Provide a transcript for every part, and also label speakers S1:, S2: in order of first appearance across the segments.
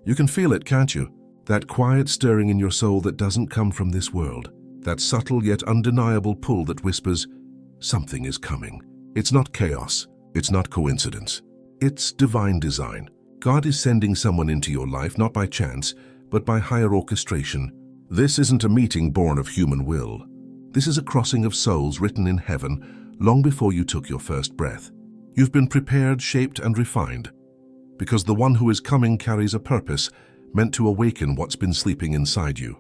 S1: You can feel it, can't you? That quiet stirring in your soul that doesn't come from this world. That subtle yet undeniable pull that whispers, something is coming. It's not chaos. It's not coincidence. It's divine design. God is sending someone into your life not by chance, but by higher orchestration. This isn't a meeting born of human will. This is a crossing of souls written in heaven long before you took your first breath. You've been prepared, shaped, and refined, because the one who is coming carries a purpose meant to awaken what's been sleeping inside you.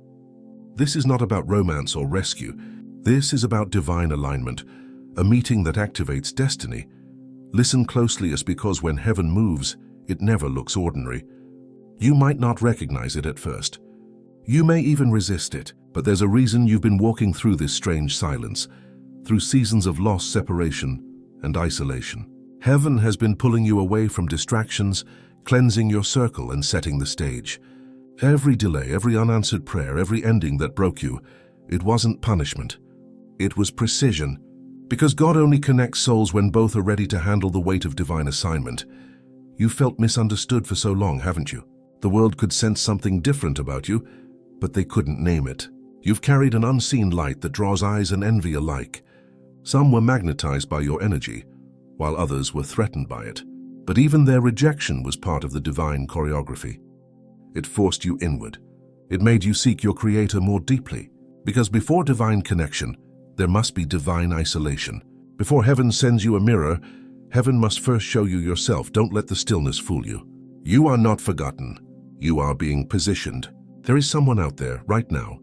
S1: This is not about romance or rescue. This is about divine alignment, a meeting that activates destiny. Listen closely, as because when heaven moves, it never looks ordinary. You might not recognize it at first. You may even resist it, but there's a reason you've been walking through this strange silence, through seasons of loss, separation, and isolation. Heaven has been pulling you away from distractions, cleansing your circle and setting the stage. Every delay, every unanswered prayer, every ending that broke you, it wasn't punishment. It was precision. Because God only connects souls when both are ready to handle the weight of divine assignment. You felt misunderstood for so long, haven't you? The world could sense something different about you, but they couldn't name it. You've carried an unseen light that draws eyes and envy alike. Some were magnetized by your energy, while others were threatened by it. But even their rejection was part of the divine choreography. It forced you inward. It made you seek your Creator more deeply. Because before divine connection, there must be divine isolation. Before heaven sends you a mirror, heaven must first show you yourself. Don't let the stillness fool you. You are not forgotten. You are being positioned. There is someone out there, right now,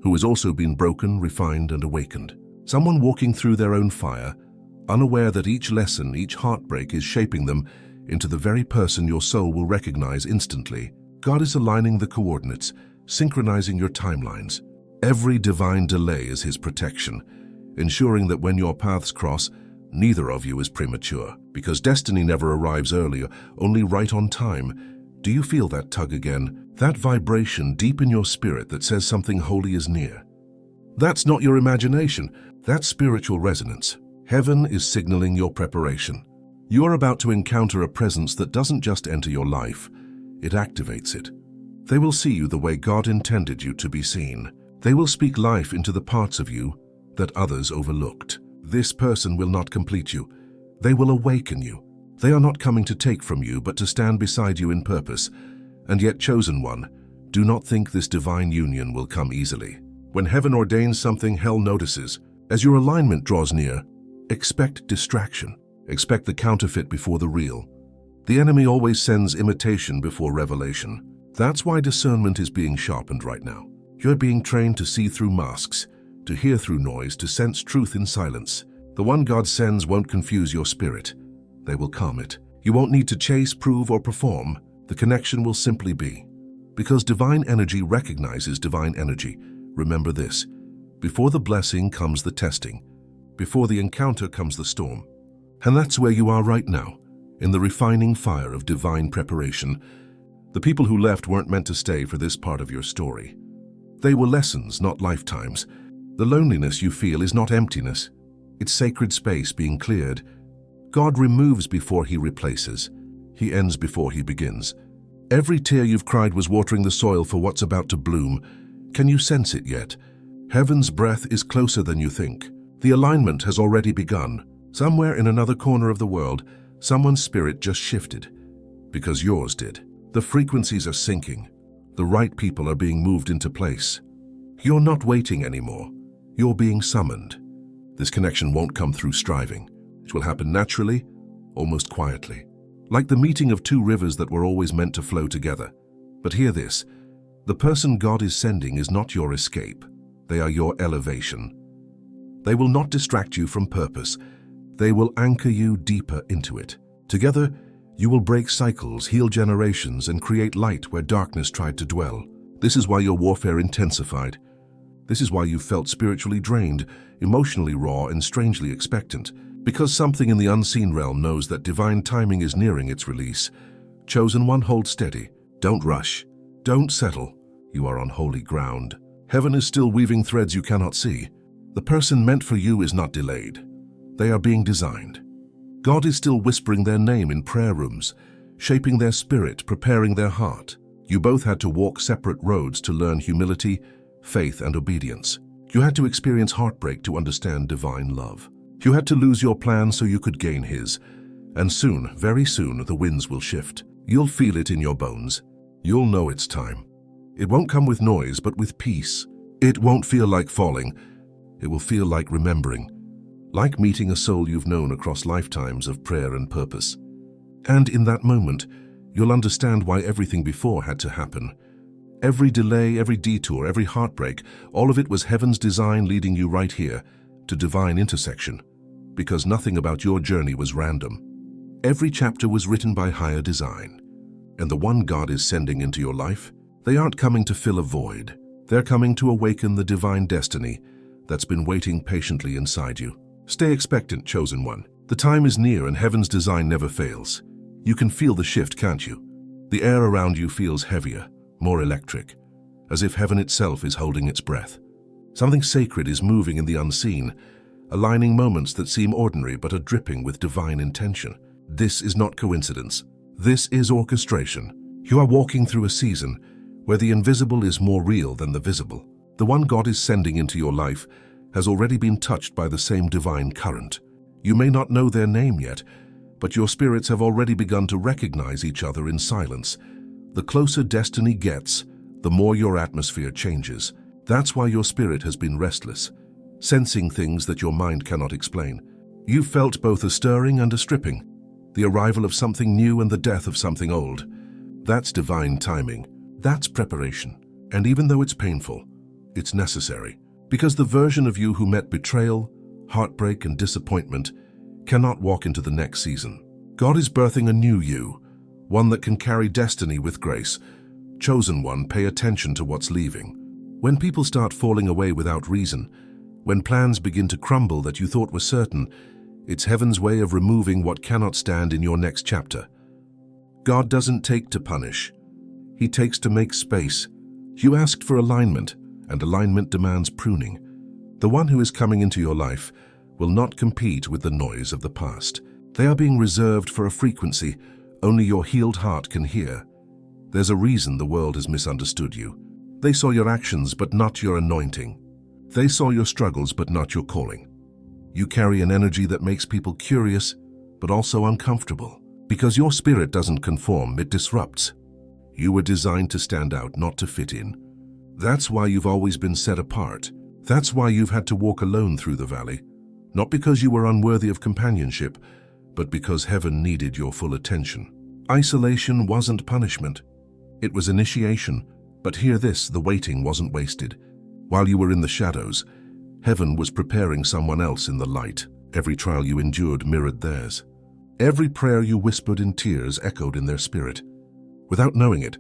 S1: who has also been broken, refined, and awakened. Someone walking through their own fire, unaware that each lesson, each heartbreak is shaping them into the very person your soul will recognize instantly. God is aligning the coordinates, synchronizing your timelines. Every divine delay is His protection, ensuring that when your paths cross, neither of you is premature. Because destiny never arrives early, only right on time. Do you feel that tug again? That vibration deep in your spirit that says something holy is near? That's not your imagination. That's spiritual resonance. Heaven is signaling your preparation. You are about to encounter a presence that doesn't just enter your life, it activates it. They will see you the way God intended you to be seen. They will speak life into the parts of you that others overlooked. This person will not complete you. They will awaken you. They are not coming to take from you, but to stand beside you in purpose. And yet, chosen one, do not think this divine union will come easily. When heaven ordains something, hell notices. As your alignment draws near, expect distraction. Expect the counterfeit before the real. The enemy always sends imitation before revelation. That's why discernment is being sharpened right now. You're being trained to see through masks, to hear through noise, to sense truth in silence. The one God sends won't confuse your spirit. They will calm it. You won't need to chase, prove, or perform. The connection will simply be. Because divine energy recognizes divine energy. Remember this. Before the blessing comes the testing. Before the encounter comes the storm. And that's where you are right now, in the refining fire of divine preparation. The people who left weren't meant to stay for this part of your story. They were lessons, not lifetimes. The loneliness you feel is not emptiness. It's sacred space being cleared. God removes before He replaces. He ends before He begins. Every tear you've cried was watering the soil for what's about to bloom. Can you sense it yet? Heaven's breath is closer than you think. The alignment has already begun. Somewhere in another corner of the world, someone's spirit just shifted. Because yours did. The frequencies are syncing. The right people are being moved into place. You're not waiting anymore. You're being summoned. This connection won't come through striving. It will happen naturally, almost quietly. Like the meeting of two rivers that were always meant to flow together. But hear this. The person God is sending is not your escape. They are your elevation. They will not distract you from purpose. They will anchor you deeper into it. Together, you will break cycles, heal generations, and create light where darkness tried to dwell. This is why your warfare intensified. This is why you felt spiritually drained, emotionally raw, and strangely expectant. Because something in the unseen realm knows that divine timing is nearing its release. Chosen one, hold steady. Don't rush. Don't settle. You are on holy ground. Heaven is still weaving threads you cannot see. The person meant for you is not delayed. They are being designed. God is still whispering their name in prayer rooms, shaping their spirit, preparing their heart. You both had to walk separate roads to learn humility, faith, and obedience. You had to experience heartbreak to understand divine love. You had to lose your plan so you could gain his. And soon, very soon, the winds will shift. You'll feel it in your bones. You'll know it's time. It won't come with noise, but with peace. It won't feel like falling. It will feel like remembering. Like meeting a soul you've known across lifetimes of prayer and purpose. And in that moment, you'll understand why everything before had to happen. Every delay, every detour, every heartbreak, all of it was heaven's design leading you right here to divine intersection. Because nothing about your journey was random. Every chapter was written by higher design. And the one God is sending into your life, they aren't coming to fill a void. They're coming to awaken the divine destiny that's been waiting patiently inside you. Stay expectant, chosen one. The time is near and heaven's design never fails. You can feel the shift, can't you? The air around you feels heavier, more electric, as if heaven itself is holding its breath. Something sacred is moving in the unseen, aligning moments that seem ordinary but are dripping with divine intention. This is not coincidence. This is orchestration. You are walking through a season where the invisible is more real than the visible. The one God is sending into your life has already been touched by the same divine current. You may not know their name yet, but your spirits have already begun to recognize each other in silence. The closer destiny gets, the more your atmosphere changes. That's why your spirit has been restless, sensing things that your mind cannot explain. You've felt both a stirring and a stripping, the arrival of something new and the death of something old. That's divine timing. That's preparation. And even though it's painful, it's necessary. Because the version of you who met betrayal, heartbreak, and disappointment cannot walk into the next season. God is birthing a new you, one that can carry destiny with grace. Chosen one, pay attention to what's leaving. When people start falling away without reason, when plans begin to crumble that you thought were certain, it's heaven's way of removing what cannot stand in your next chapter. God doesn't take to punish. He takes to make space. You asked for alignment, and alignment demands pruning. The one who is coming into your life will not compete with the noise of the past. They are being reserved for a frequency only your healed heart can hear. There's a reason the world has misunderstood you. They saw your actions but not your anointing. They saw your struggles but not your calling. You carry an energy that makes people curious but also uncomfortable. Because your spirit doesn't conform, it disrupts. You were designed to stand out, not to fit in. That's why you've always been set apart. That's why you've had to walk alone through the valley. Not because you were unworthy of companionship, but because heaven needed your full attention. Isolation wasn't punishment. It was initiation. But hear this, the waiting wasn't wasted. While you were in the shadows, heaven was preparing someone else in the light. Every trial you endured mirrored theirs. Every prayer you whispered in tears echoed in their spirit. Without knowing it,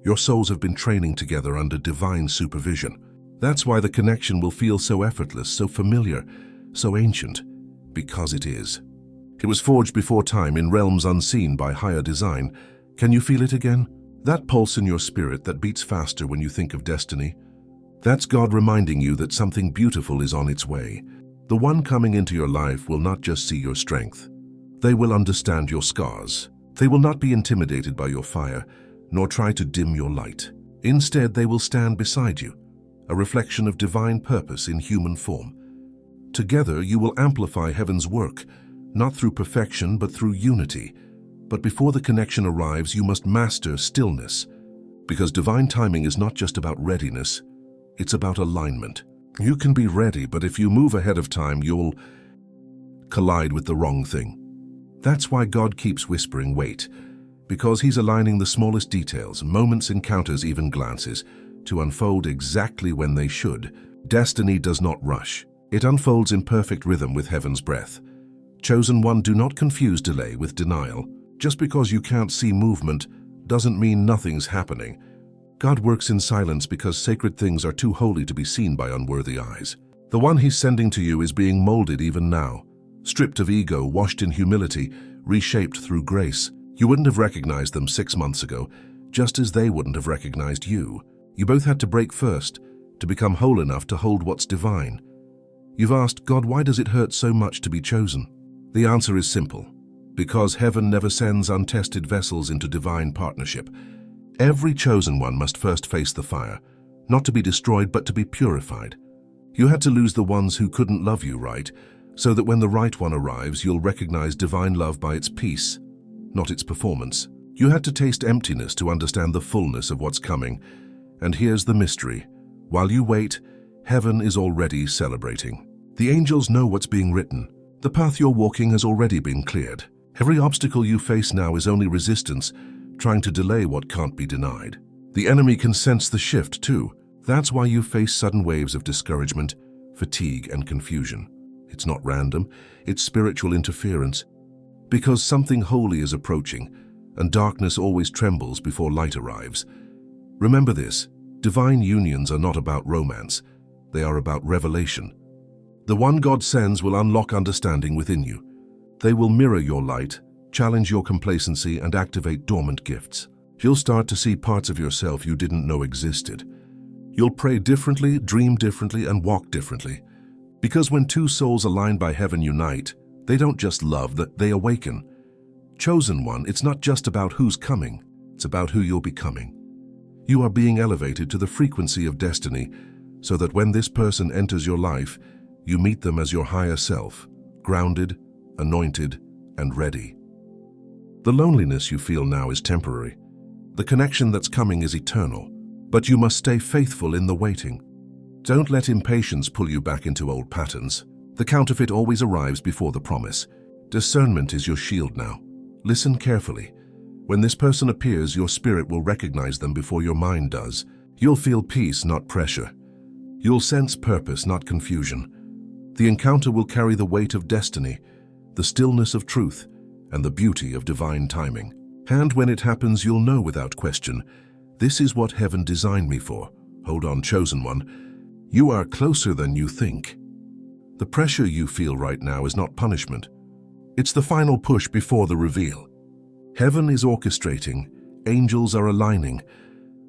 S1: your souls have been training together under divine supervision. That's why the connection will feel so effortless, so familiar, so ancient, because it is. It was forged before time in realms unseen by higher design. Can you feel it again? That pulse in your spirit that beats faster when you think of destiny? That's God reminding you that something beautiful is on its way. The one coming into your life will not just see your strength. They will understand your scars. They will not be intimidated by your fire, nor try to dim your light. Instead, they will stand beside you, a reflection of divine purpose in human form. Together, you will amplify heaven's work, not through perfection, but through unity. But before the connection arrives, you must master stillness, because divine timing is not just about readiness, it's about alignment. You can be ready, but if you move ahead of time, you'll collide with the wrong thing. That's why God keeps whispering, wait, because He's aligning the smallest details, moments, encounters, even glances, to unfold exactly when they should. Destiny does not rush. It unfolds in perfect rhythm with heaven's breath. Chosen one, do not confuse delay with denial. Just because you can't see movement doesn't mean nothing's happening. God works in silence because sacred things are too holy to be seen by unworthy eyes. The one He's sending to you is being molded even now. Stripped of ego, washed in humility, reshaped through grace. You wouldn't have recognized them 6 months ago, just as they wouldn't have recognized you. You both had to break first, to become whole enough to hold what's divine. You've asked, God, why does it hurt so much to be chosen? The answer is simple. Because heaven never sends untested vessels into divine partnership. Every chosen one must first face the fire, not to be destroyed but to be purified. You had to lose the ones who couldn't love you right, so that when the right one arrives, you'll recognize divine love by its peace, not its performance. You had to taste emptiness to understand the fullness of what's coming. And here's the mystery. While you wait, heaven is already celebrating. The angels know what's being written. The path you're walking has already been cleared. Every obstacle you face now is only resistance, trying to delay what can't be denied. The enemy can sense the shift too. That's why you face sudden waves of discouragement, fatigue, and confusion. It's not random, it's spiritual interference. Because something holy is approaching, and darkness always trembles before light arrives. Remember this, divine unions are not about romance, they are about revelation. The one God sends will unlock understanding within you. They will mirror your light, challenge your complacency, and activate dormant gifts. You'll start to see parts of yourself you didn't know existed. You'll pray differently, dream differently, and walk differently. Because when two souls aligned by heaven unite, they don't just love, they awaken. Chosen one, it's not just about who's coming, it's about who you're becoming. You are being elevated to the frequency of destiny, so that when this person enters your life, you meet them as your higher self, grounded, anointed, and ready. The loneliness you feel now is temporary. The connection that's coming is eternal, but you must stay faithful in the waiting. Don't let impatience pull you back into old patterns. The counterfeit always arrives before the promise. Discernment is your shield now. Listen carefully. When this person appears, your spirit will recognize them before your mind does. You'll feel peace, not pressure. You'll sense purpose, not confusion. The encounter will carry the weight of destiny, the stillness of truth, and the beauty of divine timing. And when it happens, you'll know without question, this is what heaven designed me for. Hold on, chosen one. You are closer than you think. The pressure you feel right now is not punishment. It's the final push before the reveal. Heaven is orchestrating, angels are aligning,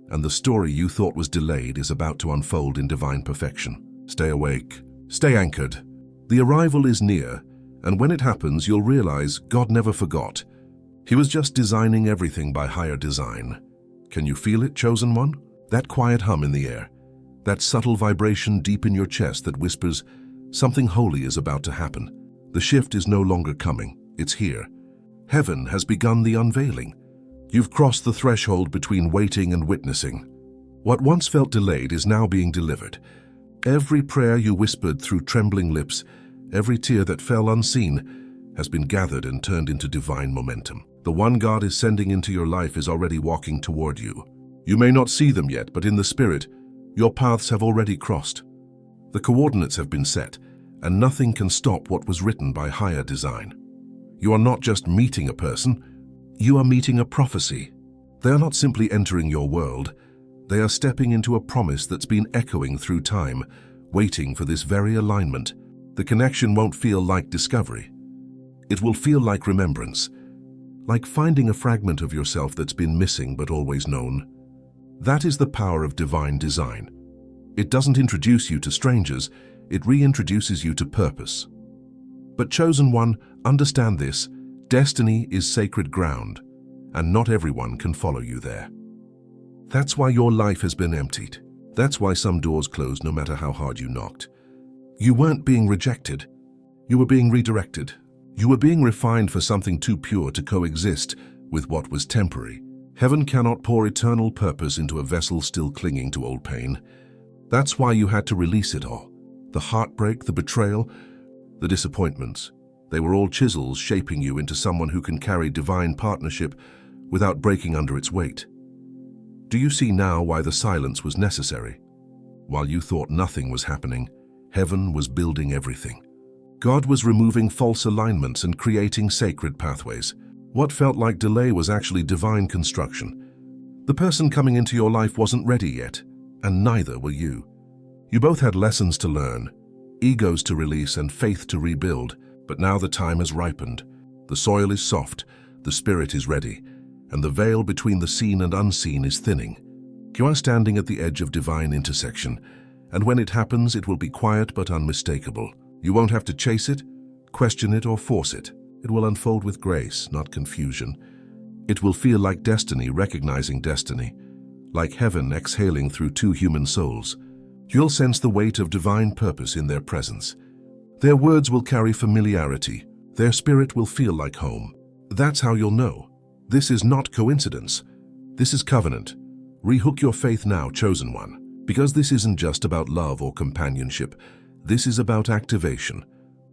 S1: and the story you thought was delayed is about to unfold in divine perfection. Stay awake, stay anchored. The arrival is near, and when it happens, you'll realize God never forgot. He was just designing everything by higher design. Can you feel it, chosen one? That quiet hum in the air, that subtle vibration deep in your chest that whispers, something holy is about to happen. The shift is no longer coming, it's here. Heaven has begun the unveiling. You've crossed the threshold between waiting and witnessing. What once felt delayed is now being delivered. Every prayer you whispered through trembling lips, every tear that fell unseen, has been gathered and turned into divine momentum. The one God is sending into your life is already walking toward you. You may not see them yet, but in the spirit, your paths have already crossed. The coordinates have been set, and nothing can stop what was written by higher design. You are not just meeting a person, you are meeting a prophecy. They are not simply entering your world, they are stepping into a promise that's been echoing through time, waiting for this very alignment. The connection won't feel like discovery. It will feel like remembrance, like finding a fragment of yourself that's been missing but always known. That is the power of divine design. It doesn't introduce you to strangers, it reintroduces you to purpose. But chosen one, understand this, destiny is sacred ground, and not everyone can follow you there. That's why your life has been emptied. That's why some doors closed no matter how hard you knocked. You weren't being rejected, you were being redirected. You were being refined for something too pure to coexist with what was temporary. Heaven cannot pour eternal purpose into a vessel still clinging to old pain. That's why you had to release it all. The heartbreak, the betrayal, the disappointments. They were all chisels shaping you into someone who can carry divine partnership without breaking under its weight. Do you see now why the silence was necessary? While you thought nothing was happening, heaven was building everything. God was removing false alignments and creating sacred pathways. What felt like delay was actually divine construction. The person coming into your life wasn't ready yet, and neither were you. You both had lessons to learn, egos to release, and faith to rebuild, but now the time has ripened. The soil is soft, the spirit is ready, and the veil between the seen and unseen is thinning. You are standing at the edge of divine intersection, and when it happens, it will be quiet but unmistakable. You won't have to chase it, question it, or force it. It will unfold with grace, not confusion. It will feel like destiny recognizing destiny, like heaven exhaling through two human souls. You'll sense the weight of divine purpose in their presence. Their words will carry familiarity. Their spirit will feel like home. That's how you'll know. This is not coincidence. This is covenant. Rehook your faith now, chosen one. Because this isn't just about love or companionship. This is about activation.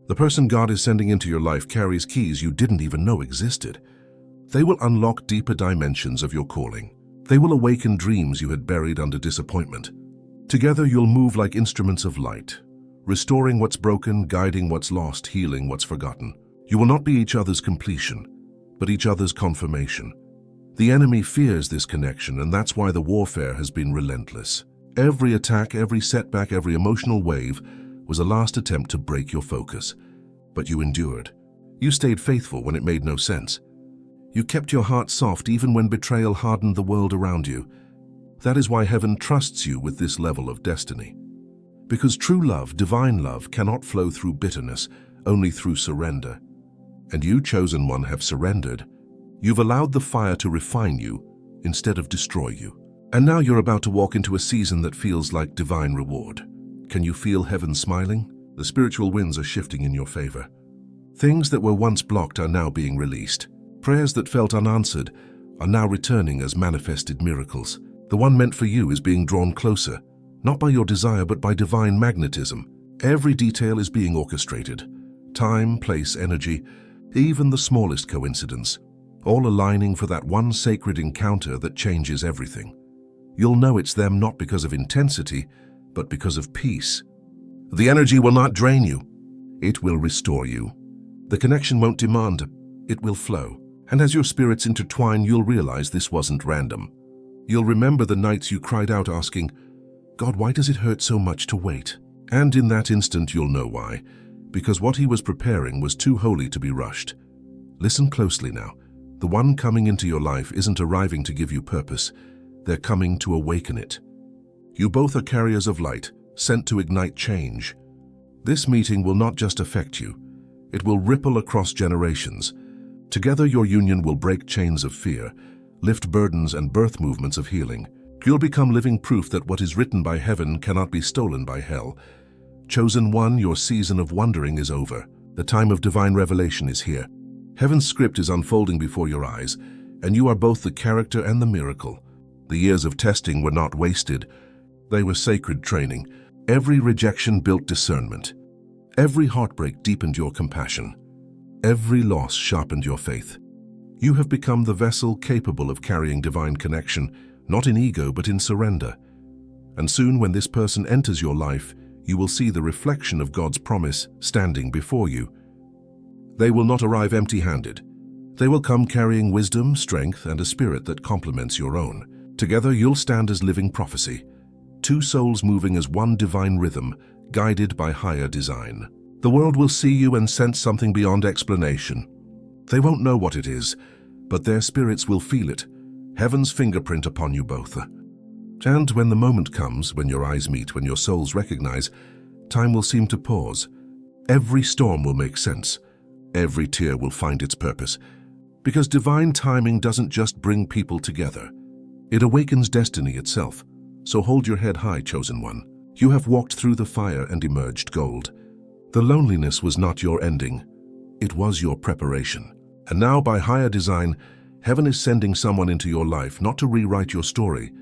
S1: The person God is sending into your life carries keys you didn't even know existed. They will unlock deeper dimensions of your calling. They will awaken dreams you had buried under disappointment. Together you'll move like instruments of light, restoring what's broken, guiding what's lost, healing what's forgotten. You will not be each other's completion, but each other's confirmation. The enemy fears this connection, and that's why the warfare has been relentless. Every attack, every setback, every emotional wave was a last attempt to break your focus. But you endured. You stayed faithful when it made no sense. You kept your heart soft even when betrayal hardened the world around you. That is why heaven trusts you with this level of destiny. Because true love, divine love, cannot flow through bitterness, only through surrender. And you, chosen one, have surrendered. You've allowed the fire to refine you instead of destroy you. And now you're about to walk into a season that feels like divine reward. Can you feel heaven smiling? The spiritual winds are shifting in your favor. Things that were once blocked are now being released. Prayers that felt unanswered are now returning as manifested miracles. The one meant for you is being drawn closer, not by your desire but by divine magnetism. Every detail is being orchestrated. Time, place, energy, even the smallest coincidence, all aligning for that one sacred encounter that changes everything. You'll know it's them not because of intensity, but because of peace. The energy will not drain you. It will restore you. The connection won't demand, it will flow. And as your spirits intertwine, you'll realize this wasn't random. You'll remember the nights you cried out asking, God, why does it hurt so much to wait? And in that instant you'll know why. Because what he was preparing was too holy to be rushed. Listen closely now. The one coming into your life isn't arriving to give you purpose. They're coming to awaken it. You both are carriers of light, sent to ignite change. This meeting will not just affect you. It will ripple across generations. Together your union will break chains of fear, lift burdens and birth movements of healing. You'll become living proof that what is written by heaven cannot be stolen by hell. Chosen one, your season of wondering is over. The time of divine revelation is here. Heaven's script is unfolding before your eyes, and you are both the character and the miracle. The years of testing were not wasted. They were sacred training. Every rejection built discernment. Every heartbreak deepened your compassion. Every loss sharpened your faith. You have become the vessel capable of carrying divine connection, not in ego but in surrender. And soon when this person enters your life, you will see the reflection of God's promise standing before you. They will not arrive empty-handed. They will come carrying wisdom, strength, and a spirit that complements your own. Together you'll stand as living prophecy, two souls moving as one divine rhythm, guided by higher design. The world will see you and sense something beyond explanation. They won't know what it is, but their spirits will feel it, heaven's fingerprint upon you both. And when the moment comes, when your eyes meet, when your souls recognize, time will seem to pause. Every storm will make sense. Every tear will find its purpose. Because divine timing doesn't just bring people together. It awakens destiny itself. So hold your head high, chosen one. You have walked through the fire and emerged gold. The loneliness was not your ending. It was your preparation. And now, by higher design, heaven is sending someone into your life not to rewrite your story,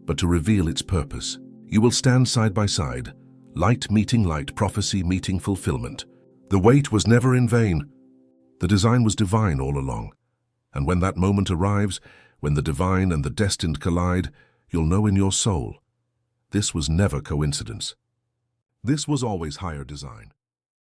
S1: but to reveal its purpose. You will stand side by side, light meeting light, prophecy meeting fulfillment. The wait was never in vain. The design was divine all along. And when that moment arrives, when the divine and the destined collide, you'll know in your soul, this was never coincidence. This was always higher design.